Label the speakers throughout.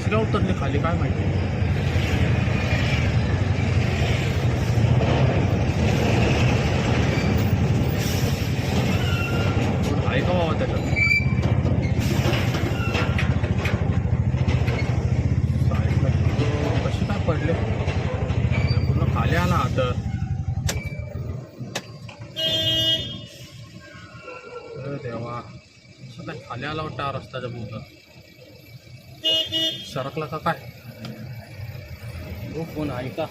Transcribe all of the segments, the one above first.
Speaker 1: कशी काय उतरली खाली काय माहिती. आहे का बाबा त्याच्यात. साईडला कशी काय पडले पूर्ण खाली आला आता. देवा असं काय खाली आला वाटतं रस्त्याच्या पूर्ण. सरकला का काय. हो कोण आहे का.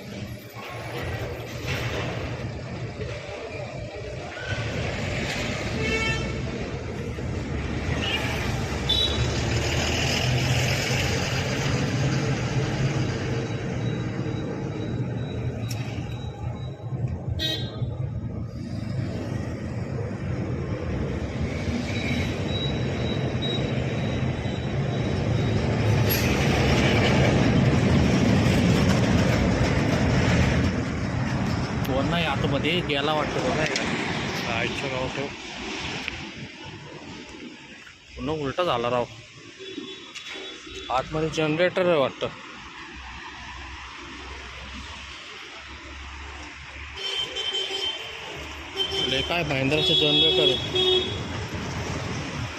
Speaker 1: कोण नाही आतमध्ये गेला वाटतं बघा. आईच्या गाव तो पुन्हा उलटा झाला राव. आतमध्ये जनरेटर आहे वाटतं. काय महिंद्राचं जनरेटर आहे.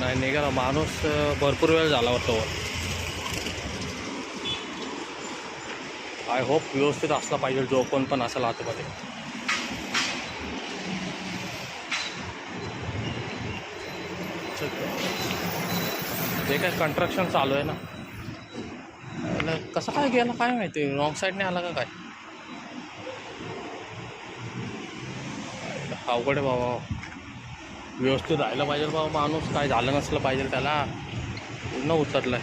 Speaker 1: नाही निघाला माणूस भरपूर वेळ झाला वाटतं. आय होप व्यवस्थित असला पाहिजे जो कोण पण असेल आतमध्ये. जे काय कन्स्ट्रक्शन चालू आहे ना. कसं काय गेला काय माहिती. रॉंग साईडने आला का काय. अवघड आहे बाबा. व्यवस्थित राहिलं पाहिजे बाबा माणूस. काय झालं नसलं पाहिजे त्याला. पूर्ण उतरलाय.